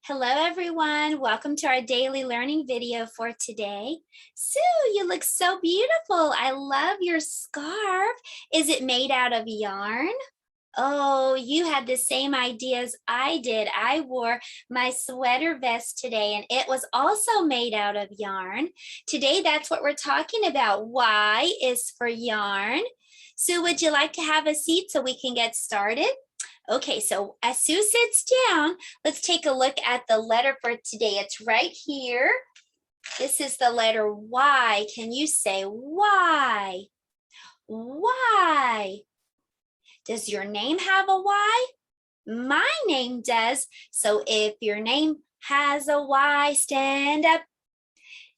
Hello everyone, welcome to our daily learning video for today. Sue, you look so beautiful. I love your scarf. Is it made out of yarn? Oh, you had the same idea as I did. I wore my sweater vest today and it was also made out of yarn. Today, that's what we're talking about. Y is for yarn. Sue, would you like to have a seat so we can get started? Okay, so as Sue sits down, let's take a look at the letter for today. It's right here. This is the letter Y. Can you say Y? Y. Does your name have a Y? My name does. So if your name has a Y, stand up.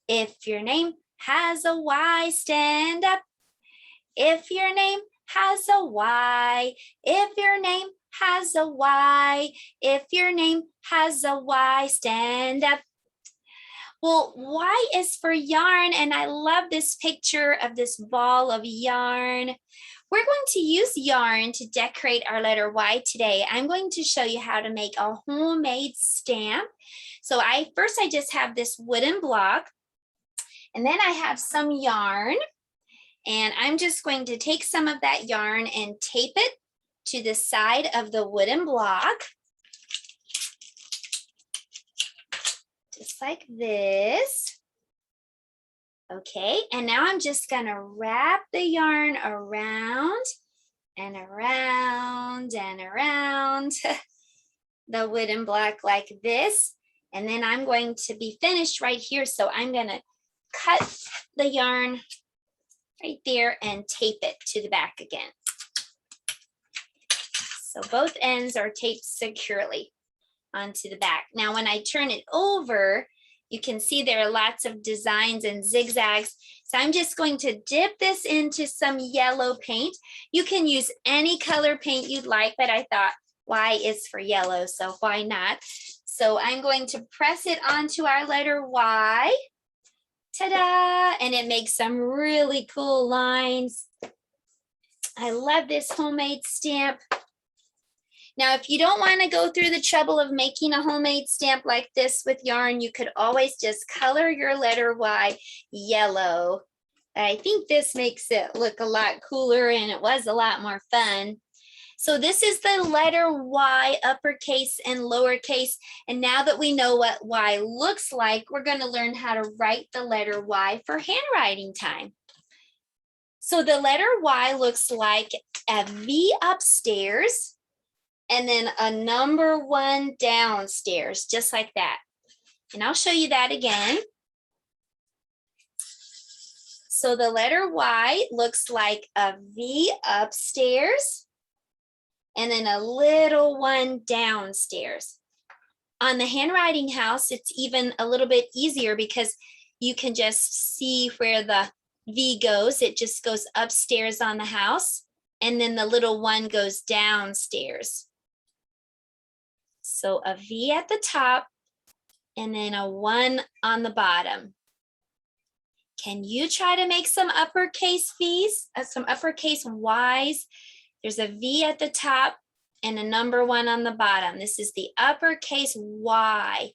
If your name has a Y, stand up. If your name has a Y, if your name has a Y, if your name has a Y, stand up. Well, Y is for yarn, and I love this picture of this ball of yarn. We're going to use yarn to decorate our letter Y today. I'm going to show you how to make a homemade stamp. So first I just have this wooden block, and then I have some yarn. And I'm just going to take some of that yarn and tape it to the side of the wooden block. Just like this. Okay, and now I'm just gonna wrap the yarn around and around and around the wooden block like this. And then I'm going to be finished right here. So I'm gonna cut the yarn right there and tape it to the back again. So both ends are taped securely onto the back. Now, when I turn it over, you can see there are lots of designs and zigzags. So I'm just going to dip this into some yellow paint. You can use any color paint you'd like, but I thought Y is for yellow, so why not? So I'm going to press it onto our letter Y. Ta-da! And it makes some really cool lines. I love this homemade stamp. Now, if you don't want to go through the trouble of making a homemade stamp like this with yarn, you could always just color your letter Y yellow. I think this makes it look a lot cooler and it was a lot more fun. So this is the letter Y, uppercase and lowercase. And now that we know what Y looks like, we're going to learn how to write the letter Y for handwriting time. So the letter Y looks like a V upstairs and then a number 1 downstairs, just like that. And I'll show you that again. So the letter Y looks like a V upstairs and then a little 1 downstairs. On the handwriting house, it's even a little bit easier because you can just see where the V goes. It just goes upstairs on the house, and then the little 1 goes downstairs. So a V at the top, and then a 1 on the bottom. Can you try to make some uppercase V's, some uppercase Y's? There's a V at the top and a number 1 on the bottom. This is the uppercase Y.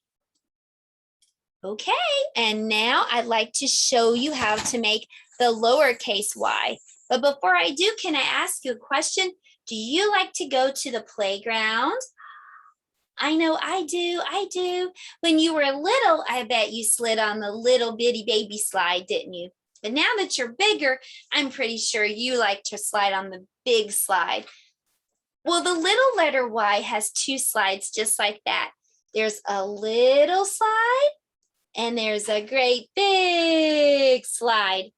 Okay, and now I'd like to show you how to make the lowercase y. But before I do, can I ask you a question? Do you like to go to the playground? I know I do. When you were little, I bet you slid on the little bitty baby slide, didn't you? But now that you're bigger, I'm pretty sure you like to slide on the big slide. Well, the little letter Y has 2 slides just like that. There's a little slide and there's a great big slide.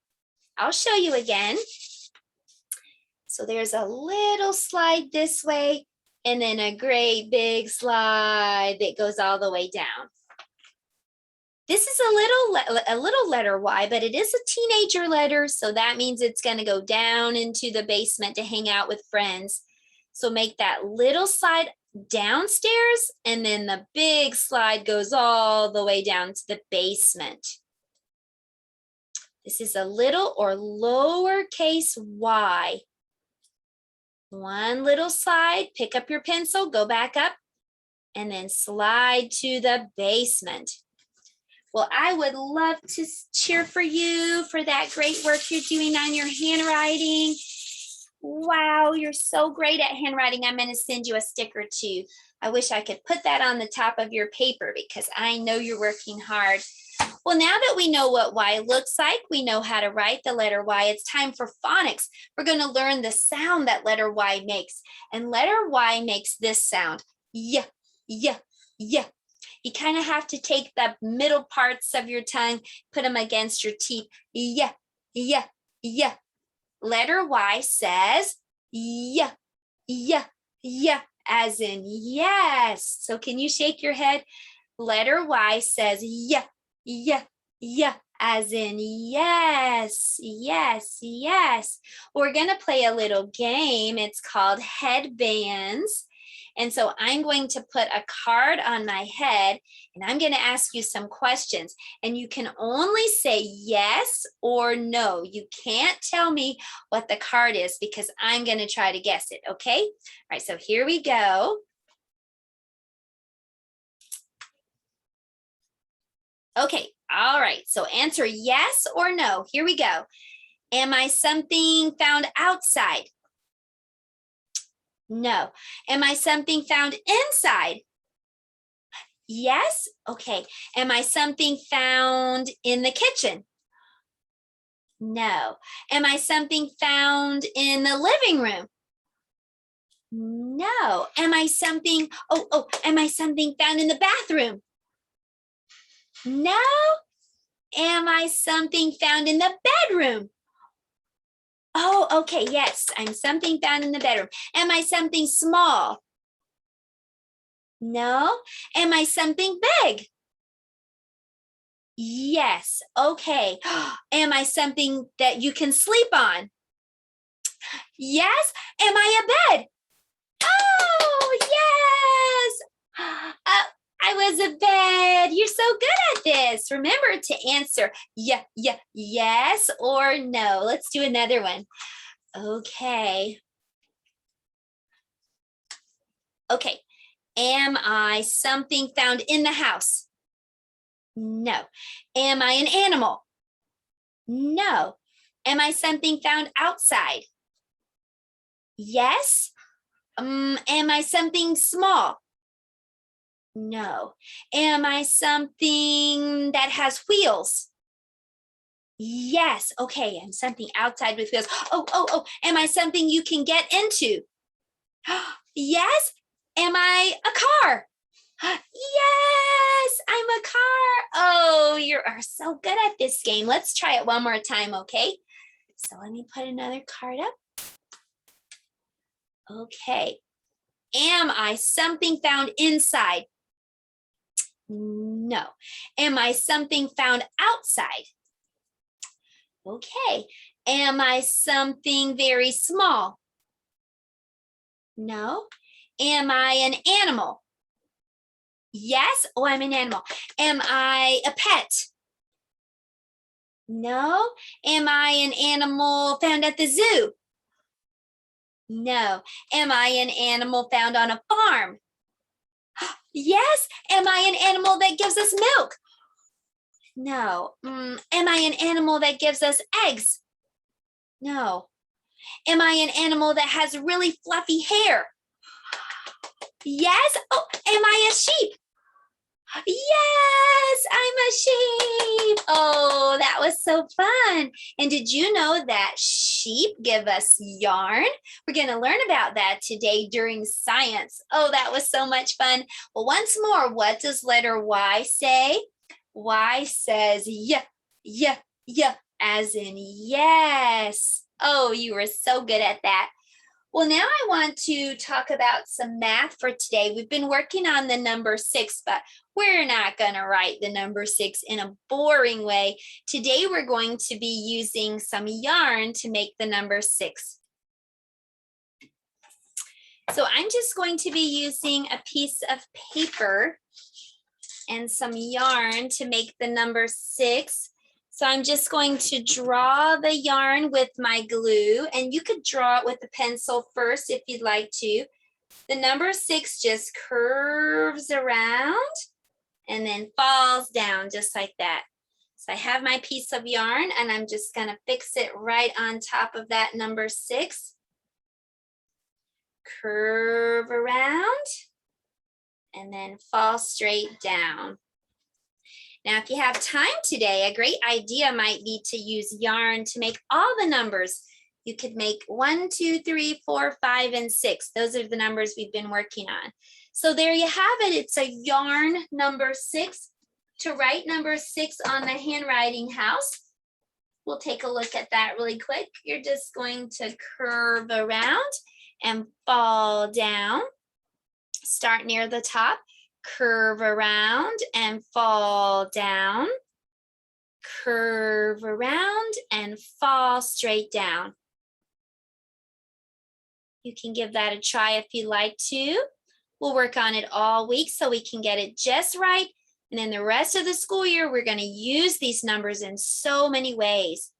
I'll show you again. So there's a little slide this way and then a great big slide that goes all the way down. This is a little letter Y, but it is a teenager letter, so that means it's going to go down into the basement to hang out with friends. So make that little slide downstairs, and then the big slide goes all the way down to the basement. This is a little or lowercase y. 1 little slide, pick up your pencil, go back up, and then slide to the basement. Well, I would love to cheer for you for that great work you're doing on your handwriting. Wow, you're so great at handwriting. I'm going to send you a sticker too. I wish I could put that on the top of your paper because I know you're working hard. Well, now that we know what Y looks like, we know how to write the letter Y. It's time for phonics. We're going to learn the sound that letter Y makes. And letter Y makes this sound. Yeah, yeah, yeah. You kind of have to take the middle parts of your tongue, put them against your teeth. Yeah, yeah, yeah. Letter Y says yeah, yeah, yeah, as in yes. So can you shake your head? Letter Y says yeah, yeah, yeah, as in yes, yes, yes. We're going to play a little game. It's called headbands. And so I'm going to put a card on my head and I'm going to ask you some questions. And you can only say yes or no. You can't tell me what the card is because I'm going to try to guess it. Okay? All right, so here we go. Okay, all right, so answer yes or no. Here we go. Am I something found outside? No. Am I something found inside? Yes? Okay. Am I something found in the kitchen? No. Am I something found in the living room? No. Am I something, am I something found in the bathroom? No. Am I something found in the bedroom? Oh, okay, yes, I'm something found in the bedroom. Am I something small? No. Am I something big? Yes, okay. Am I something that you can sleep on? Yes. Am I a bed? Oh, yes. I was a bed. You're so good at this. Remember to answer yeah, yes or no. Let's do another one. Okay. Okay. Am I something found in the house? No. Am I an animal? No. Am I something found outside? Yes. Am I something small? No. Am I something that has wheels? Yes. Okay. I'm something outside with wheels. Oh. Am I something you can get into? Yes. Am I a car? Yes, I'm a car. Oh, you are so good at this game. Let's try it one more time, okay? So let me put another card up. Okay. Am I something found inside? No. Am I something found outside? Okay. Am I something very small? No. Am I an animal? Yes. Oh, I'm an animal. Am I a pet? No. Am I an animal found at the zoo? No. Am I an animal found on a farm? Yes. Am I an animal that gives us milk? No. Am I an animal that gives us eggs? No. Am I an animal that has really fluffy hair? Yes. Oh, am I a sheep? Yes, I'm a sheep. Oh, that was so fun. And did you know that sheep give us yarn? We're going to learn about that today during science. Oh, that was so much fun. Well, once more, what does letter Y say? Y says yeah, as in yes. Oh, you were so good at that. Well, now I want to talk about some math for today. We've been working on the number 6, but we're not going to write the number 6 in a boring way. Today, we're going to be using some yarn to make the number 6. So I'm just going to be using a piece of paper and some yarn to make the number 6. So I'm just going to draw the yarn with my glue, and you could draw it with a pencil first if you'd like to. The number 6 just curves around and then falls down just like that. So I have my piece of yarn and I'm just going to fix it right on top of that number 6. Curve around and then fall straight down. Now, if you have time today, a great idea might be to use yarn to make all the numbers. You could make 1, 2, 3, 4, 5, and 6. Those are the numbers we've been working on. So there you have it. It's a yarn number 6. To write number 6 on the handwriting house, we'll take a look at that really quick. You're just going to curve around and fall down. Start near the top. Curve around and fall down, curve around and fall straight down. You can give that a try if you like to. We'll work on it all week so we can get it just right. And then the rest of the school year, we're going to use these numbers in so many ways.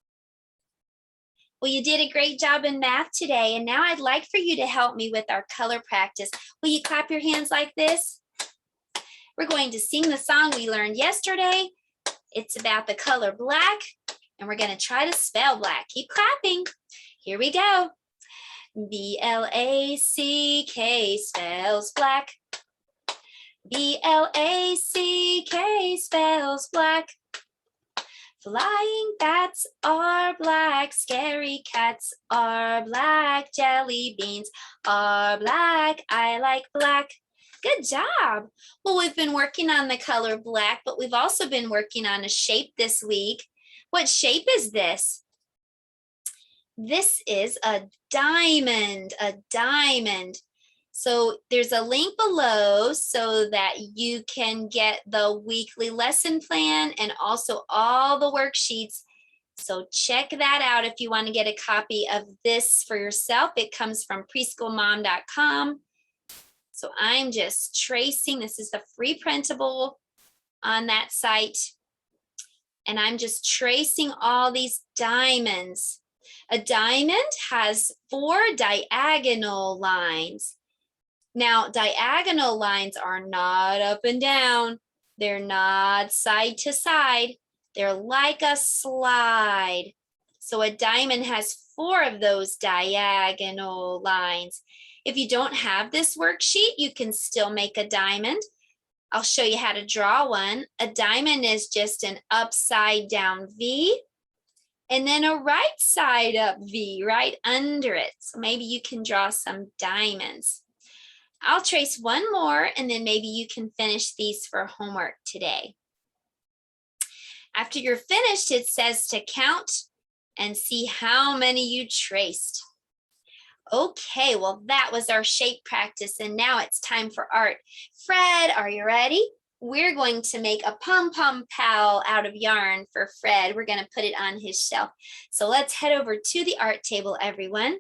Well, you did a great job in math today. And now I'd like for you to help me with our color practice. Will you clap your hands like this? We're going to sing the song we learned yesterday. It's about the color black, and we're going to try to spell black. Keep clapping. Here we go. B-L-A-C-K spells black. B-L-A-C-K spells black. Flying bats are black. Scary cats are black. Jelly beans are black. I like black. Good job. Well, we've been working on the color black, but we've also been working on a shape this week. What shape is this? This is a diamond, So there's a link below so that you can get the weekly lesson plan and also all the worksheets. So check that out if you want to get a copy of this for yourself. It comes from preschoolmom.com. So I'm just tracing. This is the free printable on that site. And I'm just tracing all these diamonds. A diamond has 4 diagonal lines. Now, diagonal lines are not up and down. They're not side to side. They're like a slide. So a diamond has 4 of those diagonal lines. If you don't have this worksheet, you can still make a diamond. I'll show you how to draw one. A diamond is just an upside down V and then a right side up V right under it. So maybe you can draw some diamonds. I'll trace one more and then maybe you can finish these for homework today. After you're finished, it says to count and see how many you traced. Okay, well, that was our shape practice, and now it's time for art. Fred, are you ready? We're going to make a Pom Pom Pal out of yarn for Fred. We're going to put it on his shelf. So let's head over to the art table, everyone.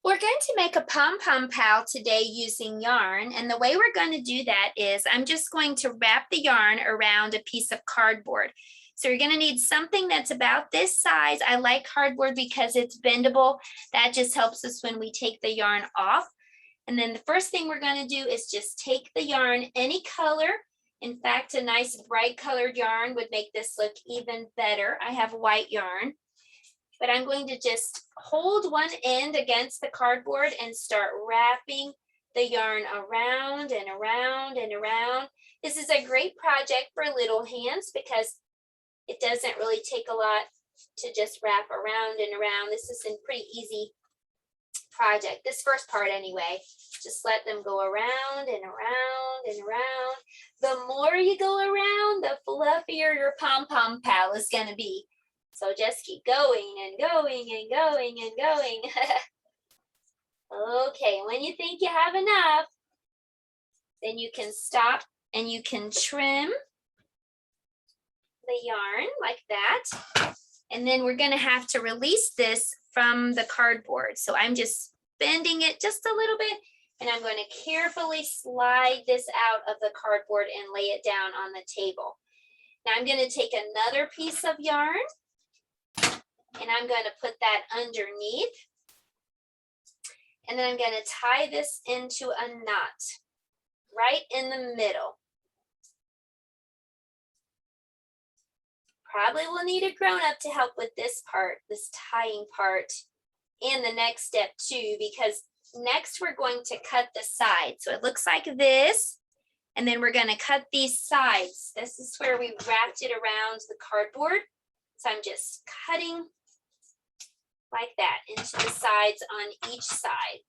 We're going to make a Pom Pom Pal today using yarn, and the way we're going to do that is I'm just going to wrap the yarn around a piece of cardboard. So you're going to need something that's about this size. I like cardboard because it's bendable. That just helps us when we take the yarn off. And then the first thing we're going to do is just take the yarn any color. In fact, a nice bright colored yarn would make this look even better. I have white yarn, but I'm going to just hold one end against the cardboard and start wrapping the yarn around and around and around. This is a great project for little hands because it doesn't really take a lot to just wrap around and around. This is a pretty easy project. This first part anyway, just let them go around and around and around. The more you go around, the fluffier your Pom Pom Pal is going to be. So just keep going and going and going and going. Okay, when you think you have enough, then you can stop and you can trim the yarn like that. And then we're going to have to release this from the cardboard. So I'm just bending it just a little bit, and I'm going to carefully slide this out of the cardboard and lay it down on the table. Now I'm going to take another piece of yarn and I'm going to put that underneath. And then I'm going to tie this into a knot right in the middle. Probably will need a grown-up to help with this part, this tying part, and the next step too, because next we're going to cut the sides. So it looks like this, and then we're going to cut these sides. This is where we wrapped it around the cardboard. So I'm just cutting like that into the sides on each side.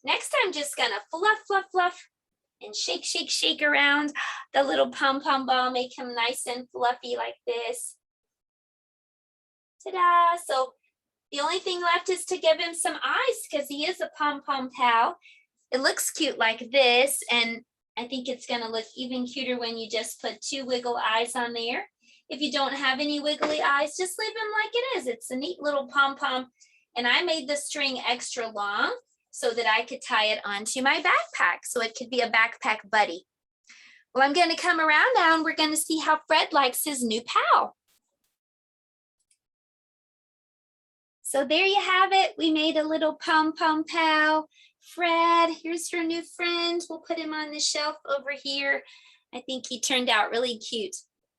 Next, I'm just gonna fluff, fluff, fluff, and shake, shake, shake around the little pom-pom ball, make him nice and fluffy like this. Ta-da! So the only thing left is to give him some eyes because he is a Pom Pom Pal. It looks cute like this, and I think it's gonna look even cuter when you just put 2 wiggle eyes on there. If you don't have any wiggly eyes, just leave him like it is. It's a neat little pom-pom, and I made the string extra long so that I could tie it onto my backpack, so it could be a backpack buddy. Well, I'm going to come around now, and we're going to see how Fred likes his new pal. So there you have it. We made a little Pom Pom Pal. Fred, here's your new friend. We'll put him on the shelf over here. I think he turned out really cute.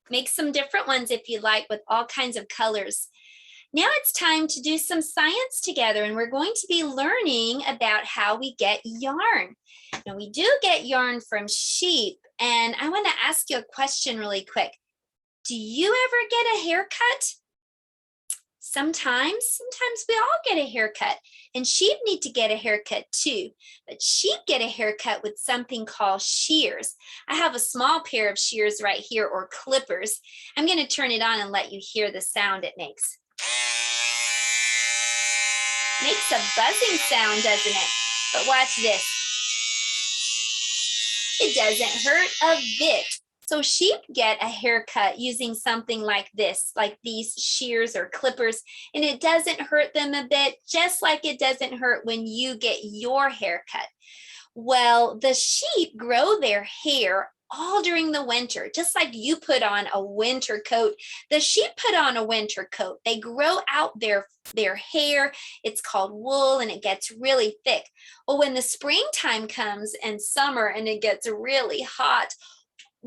Make some different ones if you like, with all kinds of colors. Now it's time to do some science together, and we're going to be learning about how we get yarn. Now we do get yarn from sheep, and I want to ask you a question really quick. Do you ever get a haircut? Sometimes we all get a haircut, and sheep need to get a haircut too, but sheep get a haircut with something called shears. I have a small pair of shears right here, or clippers. I'm going to turn it on and let you hear the sound it makes. Makes a buzzing sound, doesn't it? But watch this. It doesn't hurt a bit. So sheep get a haircut using something like this, like these shears or clippers, and it doesn't hurt them a bit, just like it doesn't hurt when you get your haircut. Well, the sheep grow their hair all during the winter, just like you put on a winter coat. The sheep put on a winter coat. They grow out their hair. It's called wool, and it gets really thick. Well, when the springtime comes and summer and it gets really hot,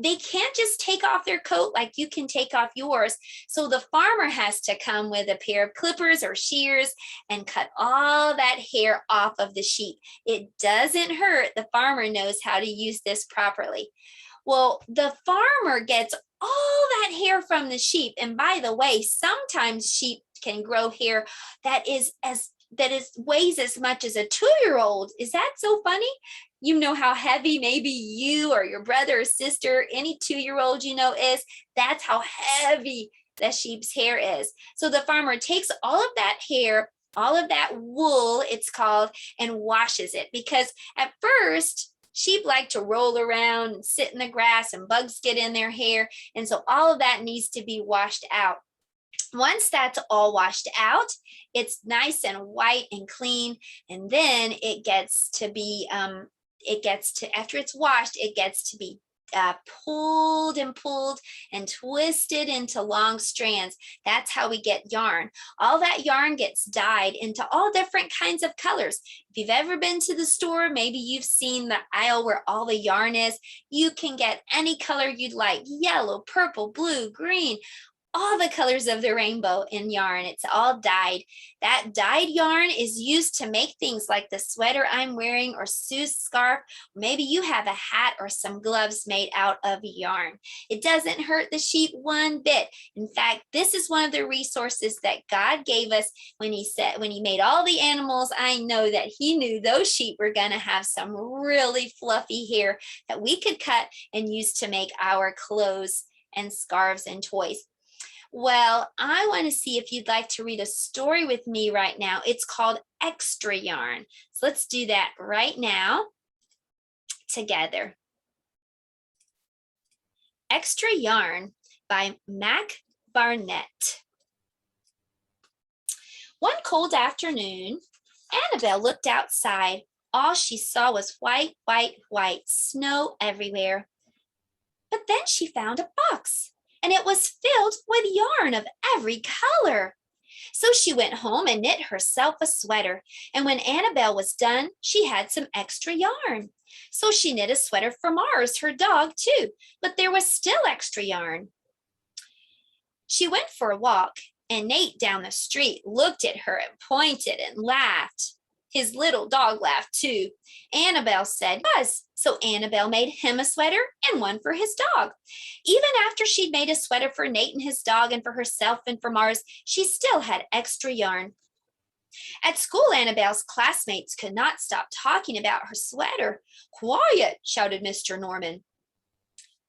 they can't just take off their coat like you can take off yours. So the farmer has to come with a pair of clippers or shears and cut all that hair off of the sheep. It doesn't hurt. The farmer knows how to use this properly. Well, the farmer gets all that hair from the sheep. And by the way, sometimes sheep can grow hair that weighs as much as a 2-year-old. Is that so funny? You know how heavy maybe you or your brother or sister, any 2-year-old you know is. That's how heavy the sheep's hair is. So the farmer takes all of that hair, all of that wool, it's called, and washes it, because at first sheep like to roll around and sit in the grass, and bugs get in their hair. And so all of that needs to be washed out. Once that's all washed out, it's nice and white and clean. And then it gets to be, after it's washed, it gets to be pulled and twisted into long strands. That's how we get yarn. All that yarn gets dyed into all different kinds of colors. If you've ever been to the store, maybe you've seen the aisle where all the yarn is. You can get any color you'd like: yellow, purple, blue, green, all the colors of the rainbow in yarn. It's all dyed. That dyed yarn is used to make things like the sweater I'm wearing, or Sue's scarf. Maybe you have a hat or some gloves made out of yarn. It doesn't hurt the sheep one bit. In fact, this is one of the resources that God gave us when he made all the animals. I know that he knew those sheep were going to have some really fluffy hair that we could cut and use to make our clothes and scarves and toys. Well, I want to see if you'd like to read a story with me right now. It's called Extra Yarn. So let's do that right now together. Extra Yarn by Mac Barnett. One cold afternoon, Annabelle looked outside. All she saw was white, white, white, snow everywhere. But then she found a box, and it was filled with yarn of every color. So she went home and knit herself a sweater. And when Annabelle was done, she had some extra yarn. So she knit a sweater for Mars, her dog, too, but there was still extra yarn. She went for a walk, and Nate down the street looked at her and pointed and laughed. His little dog laughed too. Annabelle said yes. So Annabelle made him a sweater and one for his dog. Even after she'd made a sweater for Nate and his dog and for herself and for Mars, she still had extra yarn. At school, Annabelle's classmates could not stop talking about her sweater. Quiet, shouted Mr. Norman.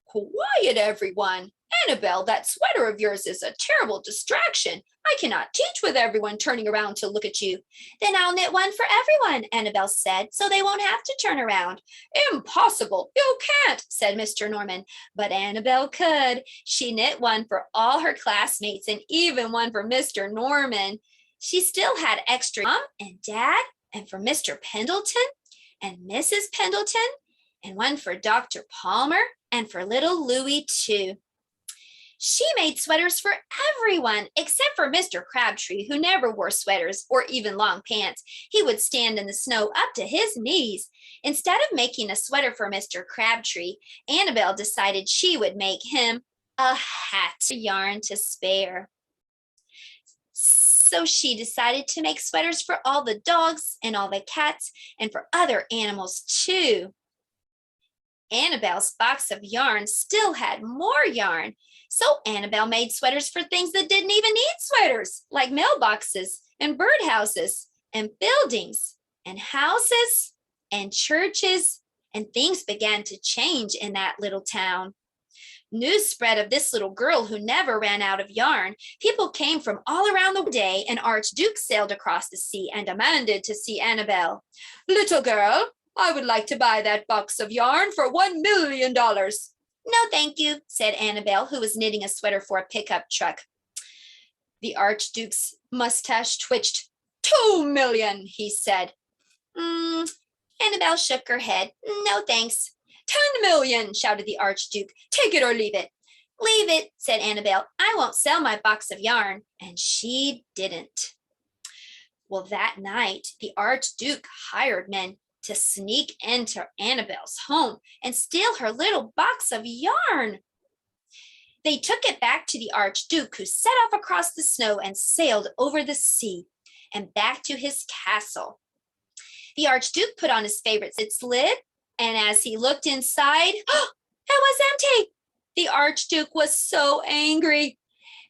Quiet, everyone. Annabelle, that sweater of yours is a terrible distraction. I cannot teach with everyone turning around to look at you. Then I'll knit one for everyone, Annabelle said, so they won't have to turn around. Impossible. You can't, said Mr. Norman. But Annabelle could. She knit one for all her classmates and even one for Mr. Norman. She still had extra Mom and Dad and for Mr. Pendleton and Mrs. Pendleton and one for Dr. Palmer and for little Louie too. She made sweaters for everyone except for Mr. Crabtree, who never wore sweaters or even long pants. He would stand in the snow up to his knees. Instead of making a sweater for Mr. Crabtree, Annabelle decided she would make him a hat, yarn to spare. So she decided to make sweaters for all the dogs and all the cats and for other animals too. Annabelle's box of yarn still had more yarn. So Annabelle made sweaters for things that didn't even need sweaters, like mailboxes and birdhouses and buildings and houses and churches, and things began to change in that little town. News spread of this little girl who never ran out of yarn. People came from all around the day, and Archduke sailed across the sea and demanded to see Annabelle. Little girl, I would like to buy that box of yarn for $1 million. No, thank you, said Annabelle, who was knitting a sweater for a pickup truck. The Archduke's mustache twitched. 2 million, he said. Annabelle shook her head. No, thanks. 10 million, shouted the Archduke. Take it or leave it. Leave it, said Annabelle. I won't sell my box of yarn. And she didn't. Well, that night, the Archduke hired men to sneak into Annabelle's home and steal her little box of yarn. They took it back to the Archduke, who set off across the snow and sailed over the sea and back to his castle. The Archduke put on his favorite its lid, and as he looked inside, it was empty. The Archduke was so angry.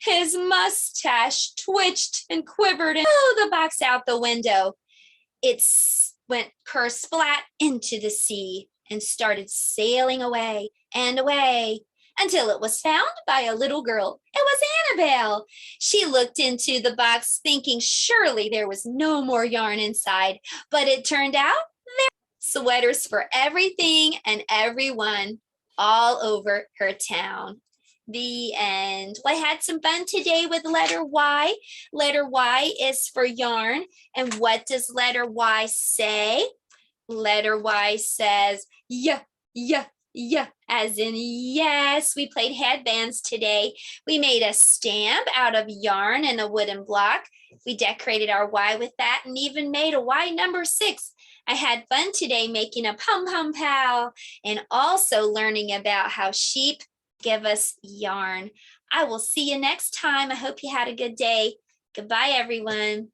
His mustache twitched and quivered and threw the box out the window. It went kersplat into the sea and started sailing away and away until it was found by a little girl. It was Annabelle. She looked into the box thinking surely there was no more yarn inside, but it turned out there were sweaters for everything and everyone all over her town. The end. Well, I had some fun today with letter Y. Letter Y is for yarn. And what does letter Y say? Letter Y says, yeah, yeah, yeah, as in yes. We played headbands today. We made a stamp out of yarn and a wooden block. We decorated our Y with that and even made a Y number 6. I had fun today making a Pom Pom Pal and also learning about how sheep give us yarn. I will see you next time. I hope you had a good day. Goodbye, everyone.